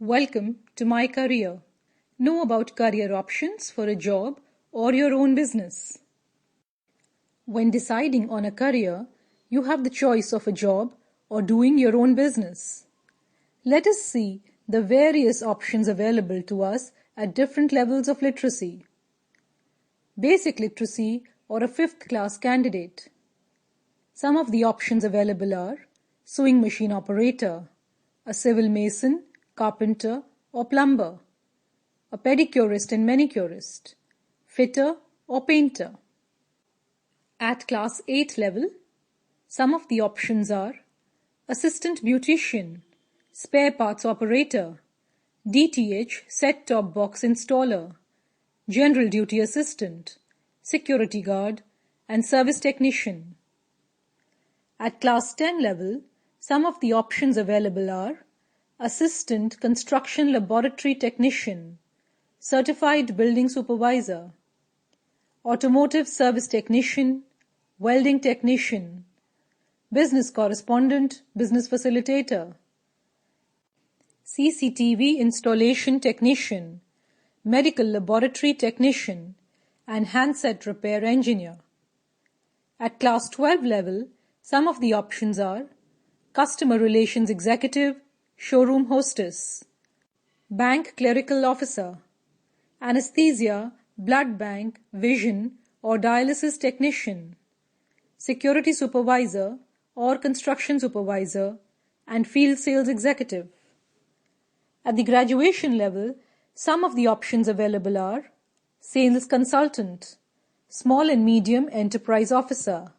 Welcome to My Career. Know about career options for a job or your own business. When deciding on a career, you have the choice of a job or doing your own business. Let us see the various options available to us at different levels of literacy. Basic literacy or a fifth-class candidate. Some of the options available are sewing machine operator, a civil mason, carpenter or plumber, a pedicurist and manicurist, fitter or painter. At Class 8 level, some of the options are assistant beautician, spare parts operator, DTH-Set-Top-Box installer, general duty assistant, security guard and service technician. At Class 10 level, some of the options available are Assistant Construction Laboratory Technician, Certified Building Supervisor, Automotive Service Technician, Welding Technician, Business Correspondent, Business Facilitator, CCTV Installation Technician, Medical Laboratory Technician, and Handset Repair Engineer. At Class 12 level, some of the options are Customer Relations Executive, Showroom Hostess, Bank Clerical Officer, Anesthesia, Blood Bank, Vision or Dialysis Technician, Security Supervisor or Construction Supervisor, and Field Sales Executive. At the graduation level, some of the options available are Sales Consultant, Small and Medium Enterprise Officer,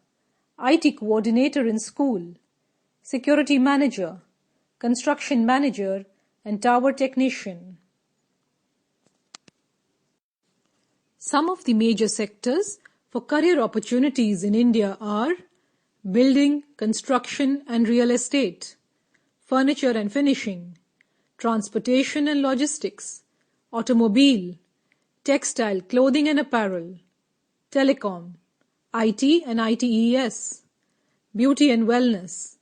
IT Coordinator in School, Security Manager, Construction Manager, and Tower Technician. Some of the major sectors for career opportunities in India are building, construction and real estate, furniture and finishing, transportation and logistics, automobile, textile, clothing and apparel, telecom, IT and ITES, beauty and wellness,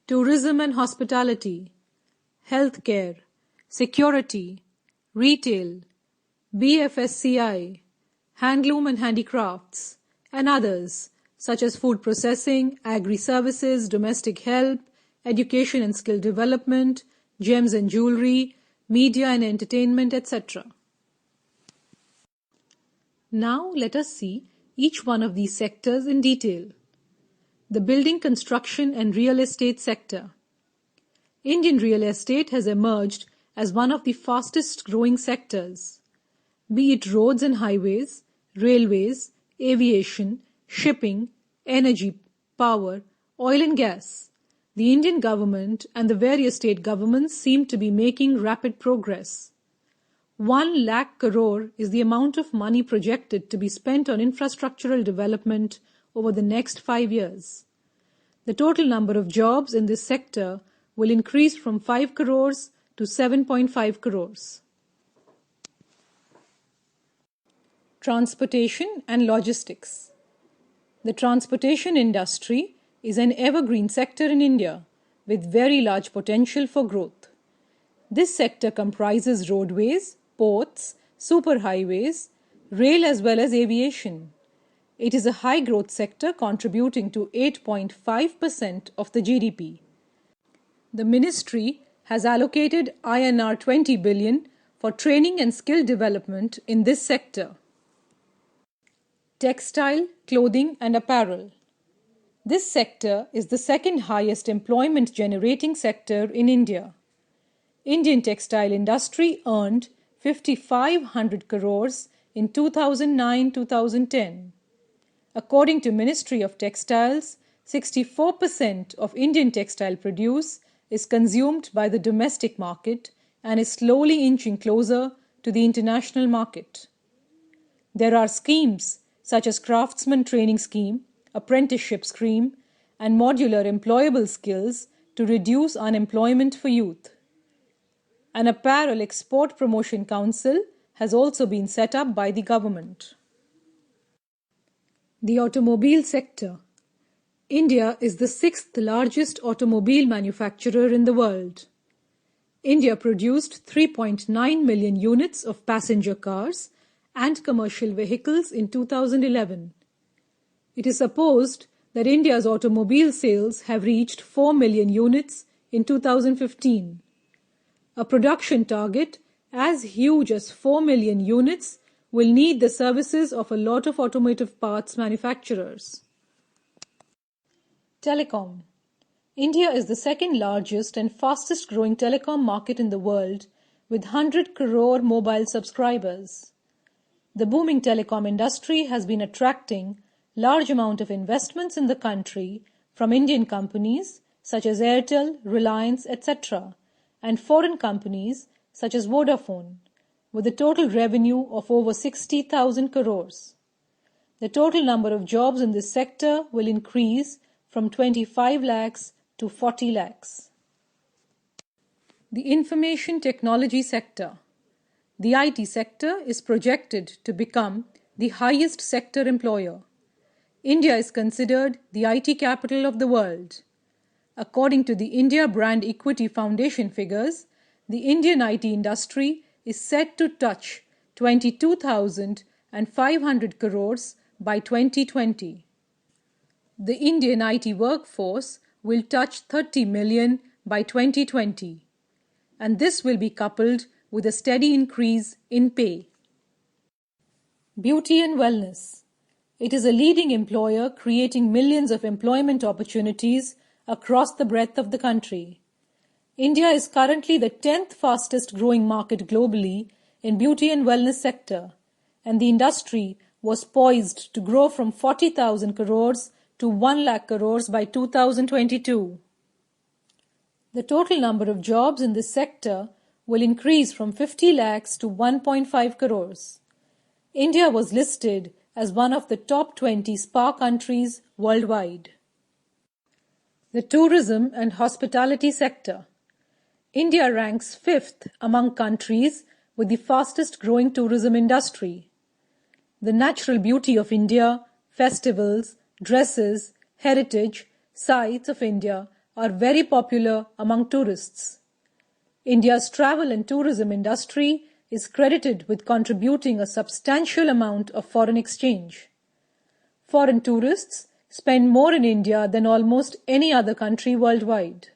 tourism and hospitality, healthcare, security, retail, BFSCI, handloom and handicrafts, and others such as food processing, agri-services, domestic help, education and skill development, gems and jewellery, media and entertainment, etc. Now let us see each one of these sectors in detail. The building, construction and real estate sector. Indian real estate has emerged as one of the fastest growing sectors. Be it roads and highways, railways, aviation, shipping, energy, power, oil and gas, the Indian government and the various state governments seem to be making rapid progress. 1 lakh crore is the amount of money projected to be spent on infrastructural development over the next 5 years. The total number of jobs in this sector will increase from 5 crores to 7.5 crores. Transportation and logistics. The transportation industry is an evergreen sector in India with very large potential for growth. This sector comprises roadways, ports, superhighways, rail as well as aviation. It is a high-growth sector contributing to 8.5% of the GDP. The ministry has allocated INR 20 billion for training and skill development in this sector. Textile, clothing and apparel. This sector is the second highest employment generating sector in India. Indian textile industry earned 5,500 crores in 2009-2010. According to Ministry of Textiles, 64% of Indian textile produce is consumed by the domestic market and is slowly inching closer to the international market. There are schemes such as Craftsman Training Scheme, Apprenticeship Scheme, and Modular Employable Skills to reduce unemployment for youth. An Apparel Export Promotion Council has also been set up by the government. The automobile sector. India is the 6th largest automobile manufacturer in the world. India produced 3.9 million units of passenger cars and commercial vehicles in 2011. It is supposed that India's automobile sales have reached 4 million units in 2015. A production target as huge as 4 million units will need the services of a lot of automotive parts manufacturers. Telecom. India is the second largest and fastest growing telecom market in the world with 100 crore mobile subscribers. The booming telecom industry has been attracting large amount of investments in the country from Indian companies such as Airtel, Reliance, etc. and foreign companies such as Vodafone, with a total revenue of over 60,000 crores. The total number of jobs in this sector will increase from 25 lakhs to 40 lakhs. The information technology sector. The IT sector is projected to become the highest sector employer. India is considered the IT capital of the world. According to the India Brand Equity Foundation figures, the Indian IT industry is set to touch 22,500 crores by 2020. The Indian IT workforce will touch 30 million by 2020, and this will be coupled with a steady increase in pay. Beauty and wellness. It is a leading employer creating millions of employment opportunities across the breadth of the country. India is currently the 10th fastest growing market globally in beauty and wellness sector, and the industry was poised to grow from 40,000 crores to 1 lakh crores by 2022. The total number of jobs in this sector will increase from 50 lakhs to 1.5 crores. India was listed as one of the top 20 spa countries worldwide. The tourism and hospitality sector. India ranks 5th among countries with the fastest growing tourism industry. The natural beauty of India, festivals, dresses, heritage, sites of India are very popular among tourists. India's travel and tourism industry is credited with contributing a substantial amount of foreign exchange. Foreign tourists spend more in India than almost any other country worldwide.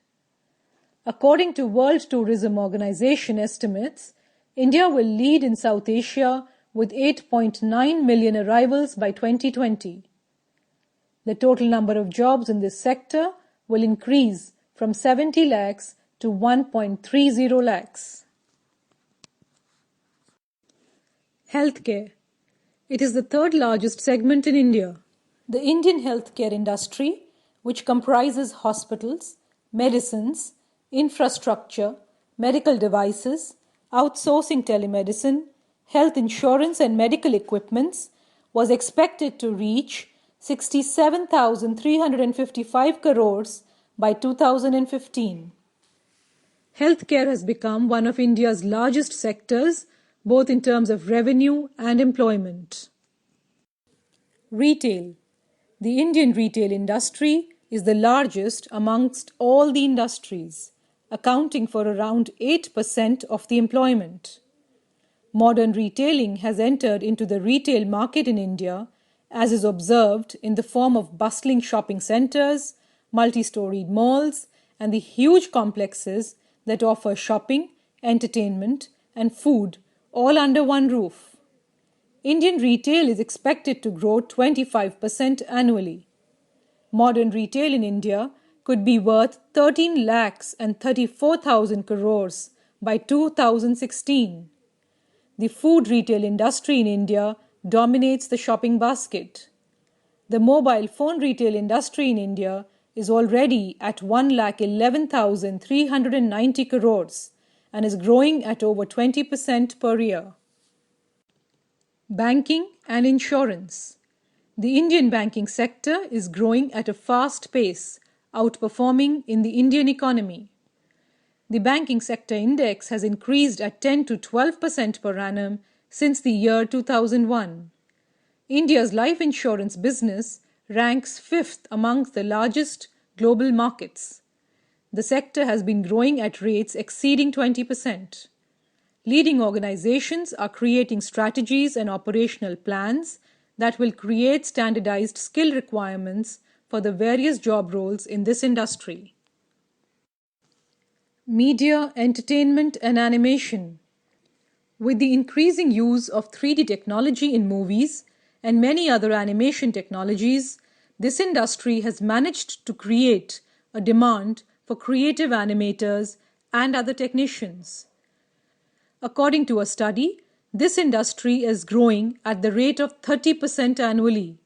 According to World Tourism Organization estimates, India will lead in South Asia with 8.9 million arrivals by 2020. The total number of jobs in this sector will increase from 70 lakhs to 1.30 lakhs. Healthcare. It is the third largest segment in India. The Indian healthcare industry, which comprises hospitals, medicines, infrastructure, medical devices, outsourcing telemedicine, health insurance and medical equipments, was expected to reach 67,355 crores by 2015. Healthcare has become one of India's largest sectors, both in terms of revenue and employment. Retail. The Indian retail industry is the largest amongst all the industries, accounting for around 8% of the employment. Modern retailing has entered into the retail market in India, as is observed in the form of bustling shopping centers, multi-storied malls, and the huge complexes that offer shopping, entertainment, and food all under one roof. Indian retail is expected to grow 25% annually. Modern retail in India could be worth 13 lakhs and 34,000 crores by 2016. The food retail industry in India dominates the shopping basket. The mobile phone retail industry in India is already at 1,11,390 crores and is growing at over 20% per year. Banking and insurance. The Indian banking sector is growing at a fast pace, outperforming in the Indian economy. The banking sector index has increased at 10 to 12% per annum since the year 2001. India's life insurance business ranks 5th amongst the largest global markets. The sector has been growing at rates exceeding 20%. Leading organizations are creating strategies and operational plans that will create standardized skill requirements for the various job roles in this industry. Media, entertainment, and animation. With the increasing use of 3D technology in movies and many other animation technologies, this industry has managed to create a demand for creative animators and other technicians. According to a study, this industry is growing at the rate of 30% annually.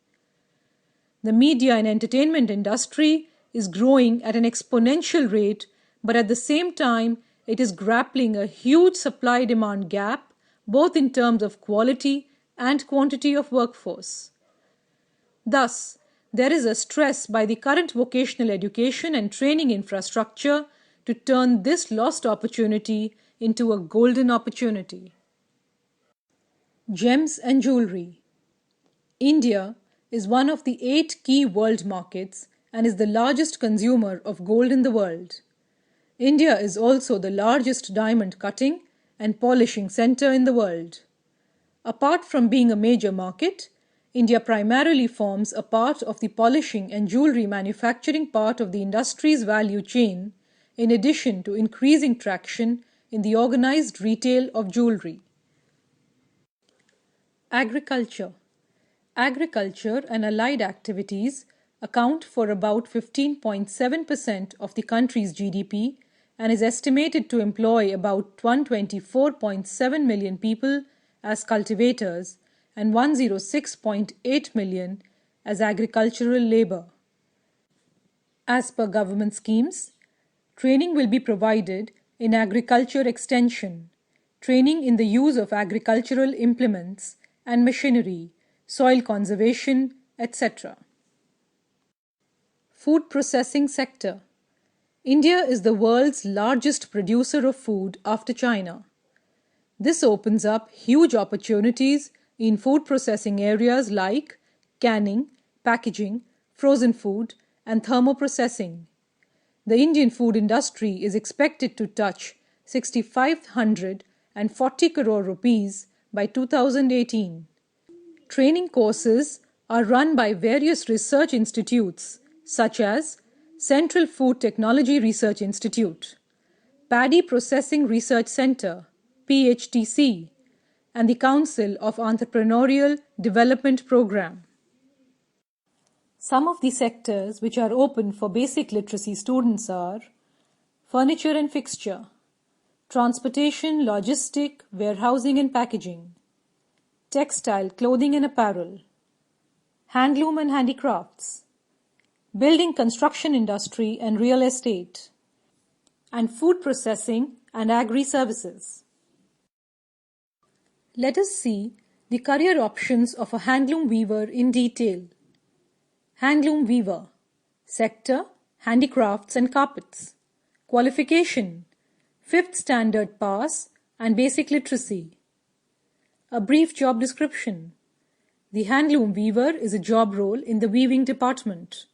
The media and entertainment industry is growing at an exponential rate, but at the same time, it is grappling a huge supply-demand gap, both in terms of quality and quantity of workforce. Thus, there is a stress by the current vocational education and training infrastructure to turn this lost opportunity into a golden opportunity. Gems and jewelry. India is one of the 8 key world markets and is the largest consumer of gold in the world. India is also the largest diamond cutting and polishing center in the world. Apart from being a major market, India primarily forms a part of the polishing and jewelry manufacturing part of the industry's value chain, in addition to increasing traction in the organized retail of jewelry. Agriculture. Agriculture and allied activities account for about 15.7% of the country's GDP and is estimated to employ about 124.7 million people as cultivators and 106.8 million as agricultural labor. As per government schemes, training will be provided in agriculture extension, training in the use of agricultural implements and machinery, soil conservation, etc. Food processing sector. India is the world's largest producer of food after China. This opens up huge opportunities in food processing areas like canning, packaging, frozen food, and thermoprocessing. The Indian food industry is expected to touch 6,540 crore rupees by 2018. Training courses are run by various research institutes such as Central Food Technology Research Institute, Paddy Processing Research Center, PHTC, and the Council of Entrepreneurial Development Program. Some of the sectors which are open for basic literacy students are furniture and fixture, transportation, logistic, warehousing and packaging, textile, clothing and apparel, handloom and handicrafts, building construction industry and real estate, and food processing and agri-services. Let us see the career options of a handloom weaver in detail. Handloom weaver. Sector, handicrafts and carpets. Qualification, 5th standard pass and basic literacy. A brief job description. The handloom weaver is a job role in the weaving department.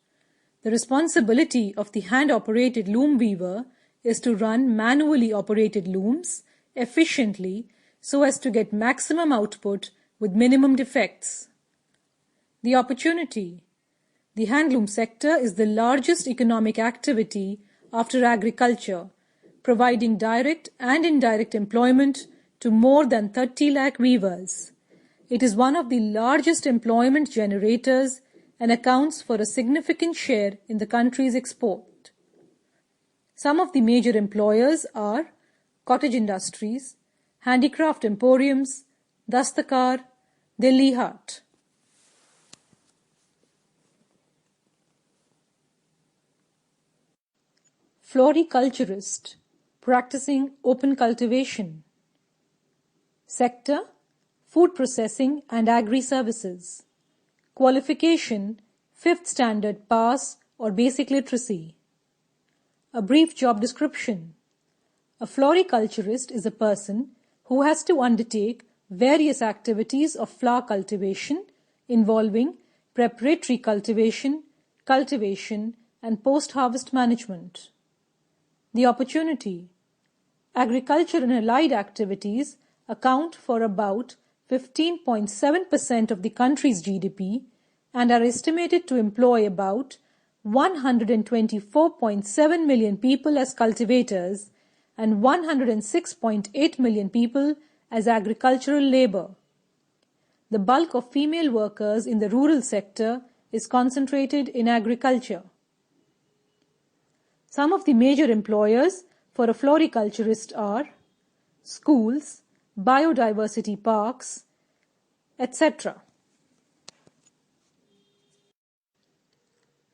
The responsibility of the hand-operated loom weaver is to run manually operated looms efficiently so as to get maximum output with minimum defects. The opportunity. The handloom sector is the largest economic activity after agriculture, providing direct and indirect employment to more than 30 lakh weavers. It is one of the largest employment generators and accounts for a significant share in the country's export. Some of the major employers are cottage industries, handicraft emporiums, Dastakar, Delhi Haat. Floriculturist, practicing open cultivation. Sector, food processing and agri-services. Qualification, 5th standard pass or basic literacy. A brief job description. A floriculturist is a person who has to undertake various activities of flower cultivation involving preparatory cultivation, cultivation, and post-harvest management. The opportunity. Agriculture and allied activities account for about 15.7% of the country's GDP and are estimated to employ about 124.7 million people as cultivators and 106.8 million people as agricultural labor. The bulk of female workers in the rural sector is concentrated in agriculture. Some of the major employers for a floriculturist are schools, biodiversity parks, etc.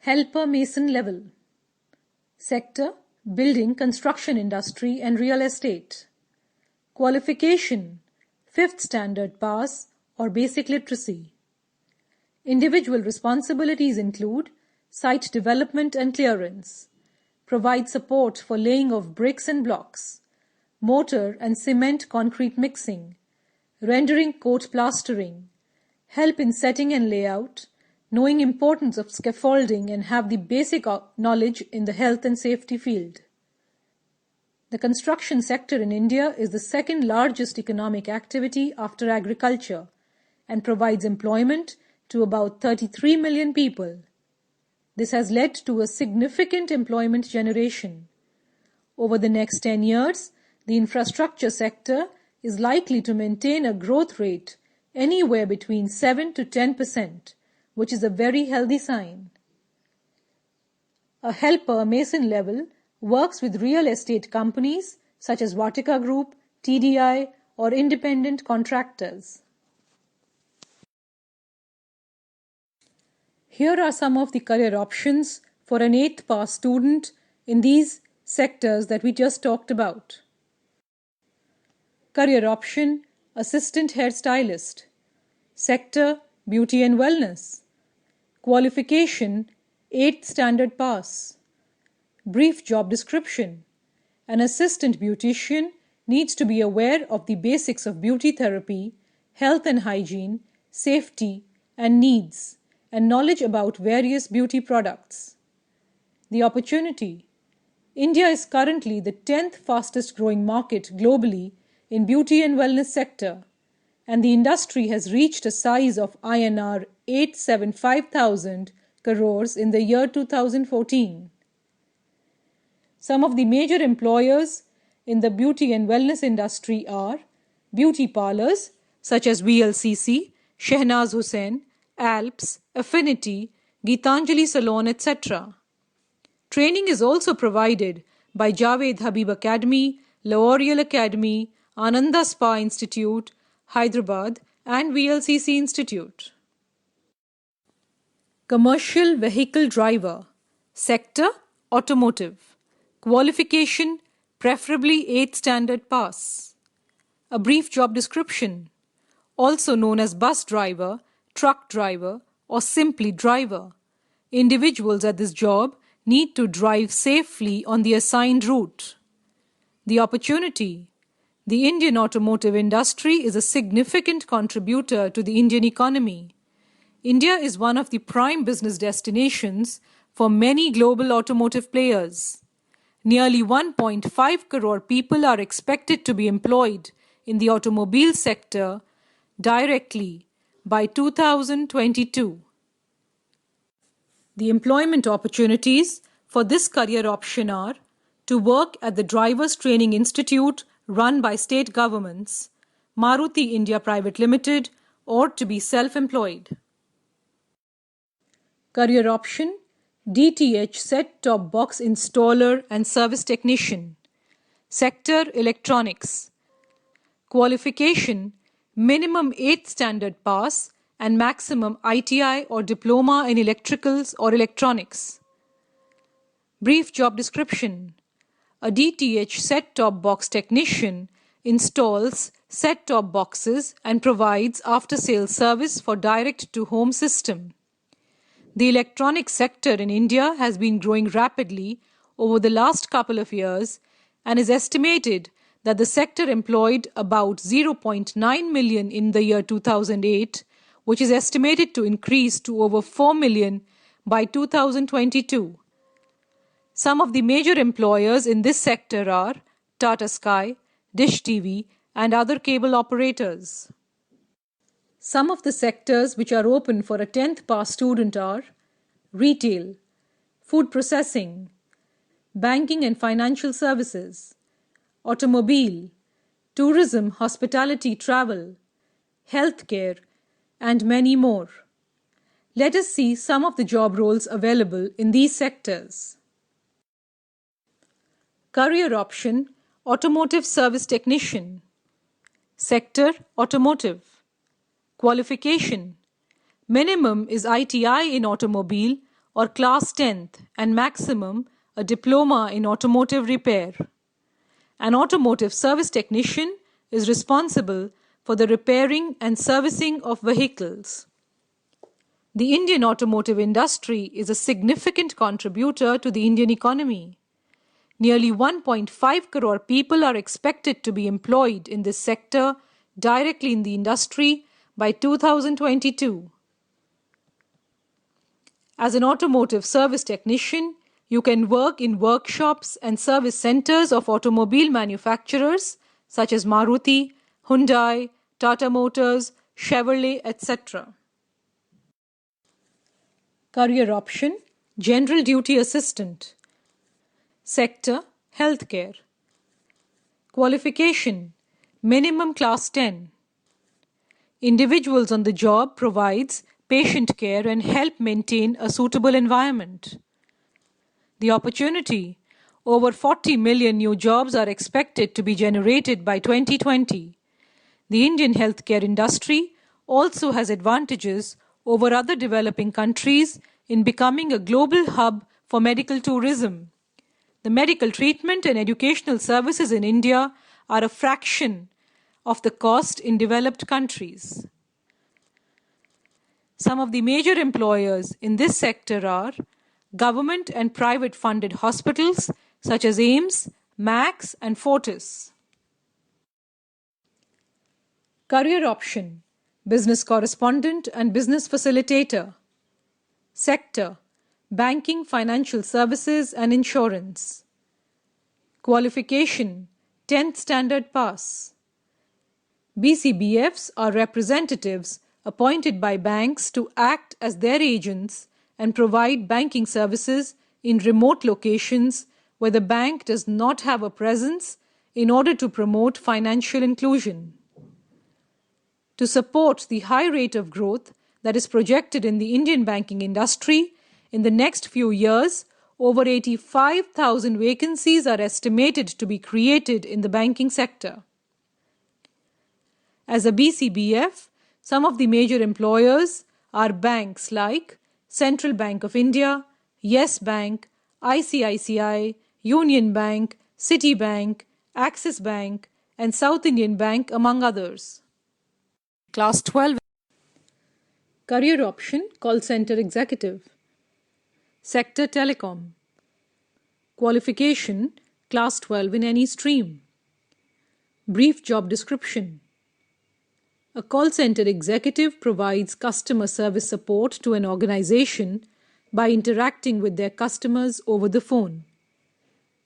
Helper mason level. Sector: building, construction industry and real estate. Qualification: 5th standard pass or basic literacy. Individual responsibilities include site development and clearance, provide support for laying of bricks and blocks, mortar and cement concrete mixing, rendering coat plastering, help in setting and layout, knowing importance of scaffolding and have the basic knowledge in the health and safety field. The construction sector in India is the second largest economic activity after agriculture and provides employment to about 33 million people. This has led to a significant employment generation. Over the next 10 years, the infrastructure sector is likely to maintain a growth rate anywhere between 7 to 10%, which is a very healthy sign. A helper mason level works with real estate companies such as Vatika Group, TDI, or independent contractors. Here are some of the career options for an 8th pass student in these sectors that we just talked about. Career option: Assistant Hairstylist. Sector: Beauty and Wellness. Qualification: 8th standard pass. Brief job description: an assistant beautician needs to be aware of the basics of beauty therapy, health and hygiene, safety and needs, and knowledge about various beauty products. The opportunity. India is currently the 10th fastest growing market globally in beauty and wellness sector, and the industry has reached a size of INR 875,000 crores in the year 2014. Some of the major employers in the beauty and wellness industry are beauty parlors such as VLCC, Shehnaz Hussain, Alps, Affinity, Geetanjali Salon, etc. Training is also provided by Javed Habib Academy, L'Oreal Academy, Ananda Spa Institute, Hyderabad, and VLCC Institute. Commercial Vehicle Driver. Sector: Automotive. Qualification: preferably 8th standard pass. A brief job description: also known as bus driver, truck driver, or simply driver. Individuals at this job need to drive safely on the assigned route. The opportunity. The Indian automotive industry is a significant contributor to the Indian economy. India is one of the prime business destinations for many global automotive players. Nearly 1.5 crore people are expected to be employed in the automobile sector directly by 2022. The employment opportunities for this career option are to work at the Drivers Training Institute run by state governments, Maruti India Private Limited, or to be self-employed. Career option: DTH-Set-Top-Box installer and service technician. Sector: Electronics. Qualification: minimum 8th standard pass and maximum ITI or diploma in electricals or electronics. Brief job description: a DTH set-top box technician installs set-top boxes and provides after-sales service for direct-to-home system. The electronics sector in India has been growing rapidly over the last couple of years and is estimated that the sector employed about 0.9 million in the year 2008, which is estimated to increase to over 4 million by 2022. Some of the major employers in this sector are Tata Sky, Dish TV, and other cable operators. Some of the sectors which are open for a 10th pass student are retail, food processing, banking and financial services, automobile, tourism, hospitality, travel, healthcare, and many more. Let us see some of the job roles available in these sectors. Career option: Automotive Service Technician. Sector: Automotive. Qualification: minimum is ITI in automobile or class 10th and maximum a diploma in automotive repair. An automotive service technician is responsible for the repairing and servicing of vehicles. The Indian automotive industry is a significant contributor to the Indian economy. Nearly 1.5 crore people are expected to be employed in this sector directly in the industry by 2022. As an automotive service technician, you can work in workshops and service centers of automobile manufacturers such as Maruti, Hyundai, Tata Motors, Chevrolet, etc. Career option: General Duty Assistant. Sector: Healthcare. Qualification: minimum class 10. Individuals on the job provides patient care and help maintain a suitable environment. The opportunity: over 40 million new jobs are expected to be generated by 2020. The Indian healthcare industry also has advantages over other developing countries in becoming a global hub for medical tourism. The medical treatment and educational services in India are a fraction of the cost in developed countries. Some of the major employers in this sector are government and private funded hospitals such as AIIMS, Max, and Fortis. Career option: Business Correspondent and Business Facilitator. Sector: Banking, Financial Services, and Insurance. Qualification: 10th Standard Pass. BCBFs are representatives appointed by banks to act as their agents and provide banking services in remote locations where the bank does not have a presence in order to promote financial inclusion. To support the high rate of growth that is projected in the Indian banking industry, in the next few years, over 85,000 vacancies are estimated to be created in the banking sector. As a BCBF, some of the major employers are banks like Central Bank of India, Yes Bank, ICICI, Union Bank, Citibank, Axis Bank, and South Indian Bank, among others. Class 12. Career option: Call Center Executive. Sector: Telecom. Qualification: Class 12 in any stream. Brief job description. A call center executive provides customer service support to an organization by interacting with their customers over the phone.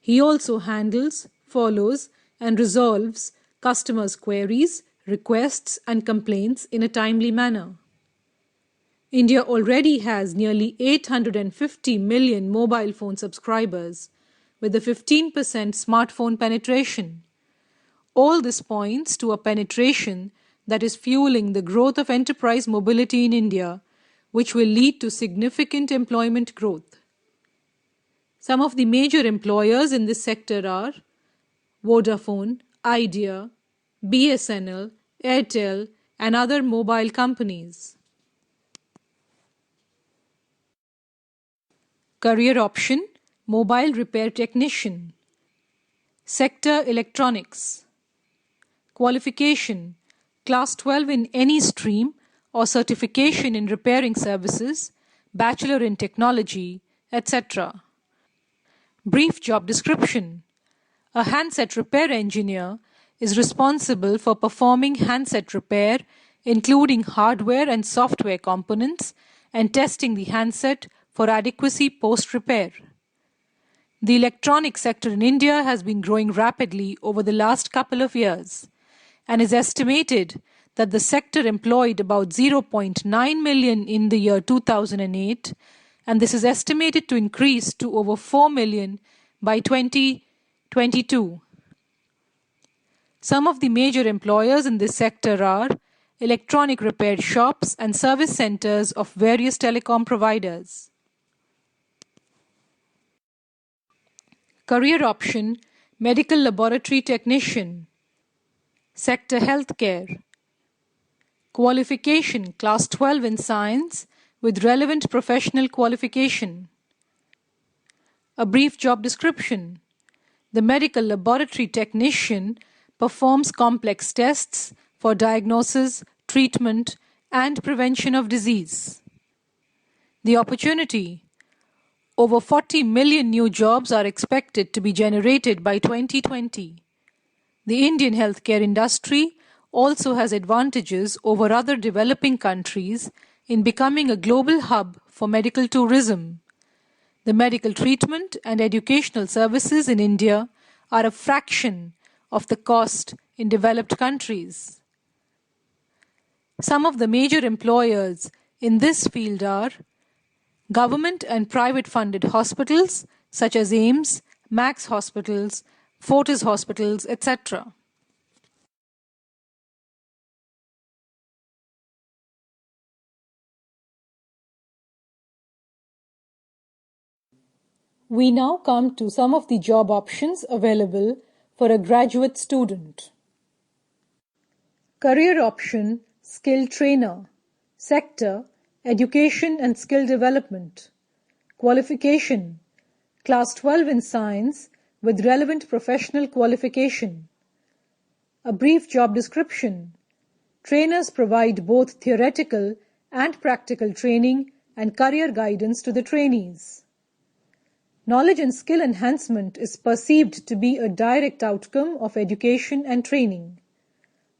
He also handles, follows, and resolves customers' queries, requests, and complaints in a timely manner. India already has nearly 850 million mobile phone subscribers, with a 15% smartphone penetration. All this points to a penetration that is fueling the growth of enterprise mobility in India, which will lead to significant employment growth. Some of the major employers in this sector are Vodafone, Idea, BSNL, Airtel, and other mobile companies. Career option: Mobile Repair Technician. Sector: Electronics. Qualification: Class 12 in any stream or certification in repairing services, Bachelor in Technology, etc. Brief job description. A handset repair engineer is responsible for performing handset repair, including hardware and software components, and testing the handset for adequacy post-repair. The electronic sector in India has been growing rapidly over the last couple of years and is estimated that the sector employed about 0.9 million in the year 2008, and this is estimated to increase to over 4 million by 2022. Some of the major employers in this sector are electronic repair shops and service centers of various telecom providers. Career option: medical laboratory technician. Sector: healthcare. Qualification: Class 12 in science with relevant professional qualification. A brief job description: the medical laboratory technician performs complex tests for diagnosis, treatment, and prevention of disease. The opportunity: over 40 million new jobs are expected to be generated by 2020. The Indian healthcare industry also has advantages over other developing countries in becoming a global hub for medical tourism. The medical treatment and educational services in India are a fraction of the cost in developed countries. Some of the major employers in this field are government and private funded hospitals such as AIIMS, Max Hospitals, Fortis Hospitals, etc. We now come to some of the job options available for a graduate student. Career option: skill trainer. Sector: education and skill development. Qualification: Class 12 in science with relevant professional qualification. A brief job description: trainers provide both theoretical and practical training and career guidance to the trainees. Knowledge and skill enhancement is perceived to be a direct outcome of education and training,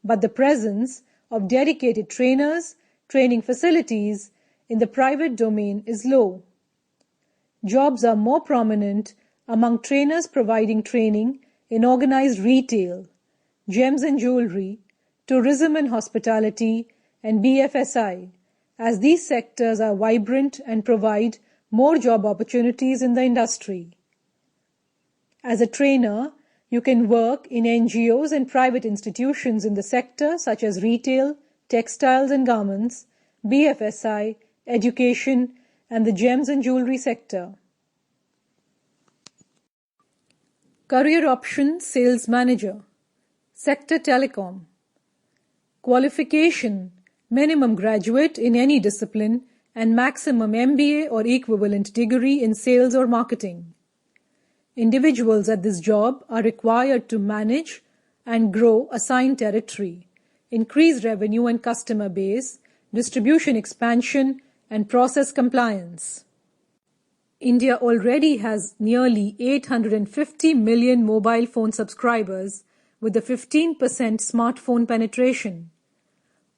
but the presence of dedicated trainers, training facilities in the private domain is low. Jobs are more prominent among trainers providing training in organized retail, gems and jewellery, tourism and hospitality, and BFSI, as these sectors are vibrant and provide more job opportunities in the industry. As a trainer, you can work in NGOs and private institutions in the sector such as retail, textiles and garments, BFSI, education, and the gems and jewellery sector. Career option: sales manager. Sector: telecom. Qualification: minimum graduate in any discipline and maximum MBA or equivalent degree in sales or marketing. Individuals at this job are required to manage and grow assigned territory, increase revenue and customer base, distribution expansion, and process compliance. India already has nearly 850 million mobile phone subscribers with a 15% smartphone penetration.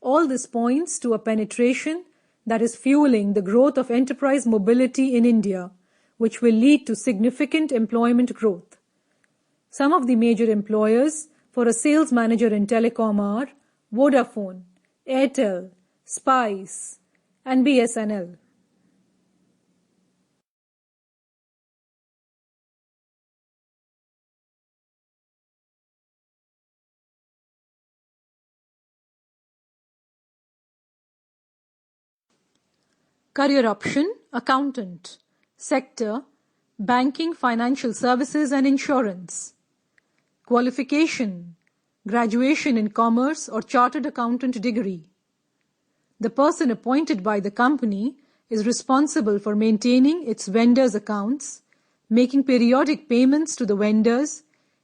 All this points to a penetration that is fueling the growth of enterprise mobility in India, which will lead to significant employment growth. Some of the major employers for a sales manager in telecom are Vodafone, Airtel, Spice, and BSNL. Career option: accountant. Sector: banking, financial services and insurance. Qualification: graduation in commerce or chartered accountant degree. The person appointed by the company is responsible for maintaining its vendors' accounts, making periodic payments to the vendors,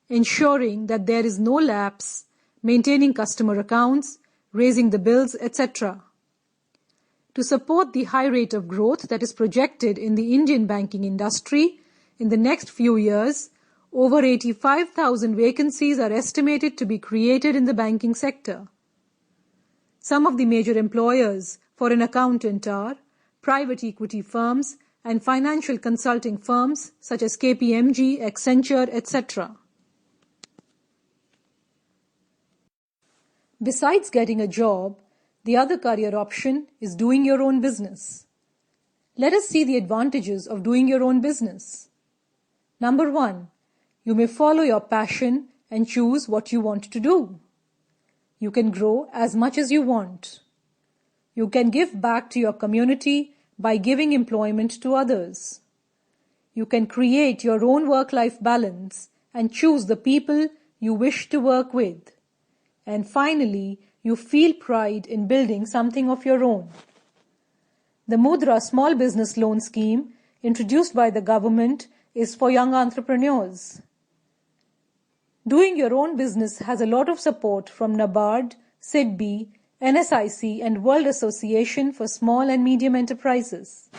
ensuring that there is no lapse, maintaining customer accounts, raising the bills, etc. To support the high rate of growth that is projected in the Indian banking industry in the next few years, over 85,000 vacancies are estimated to be created in the banking sector. Some of the major employers for an accountant are private equity firms, and financial consulting firms such as KPMG, Accenture, etc. Besides getting a job, the other career option is doing your own business. Let us see the advantages of doing your own business. Number 1, you may follow your passion and choose what you want to do. You can grow as much as you want. You can give back to your community by giving employment to others. You can create your own work-life balance and choose the people you wish to work with. And finally, you feel pride in building something of your own. The Mudra Small Business Loan Scheme, introduced by the government, is for young entrepreneurs. Doing your own business has a lot of support from NABARD, SIDBI, NSIC and World Association for Small and Medium Enterprises.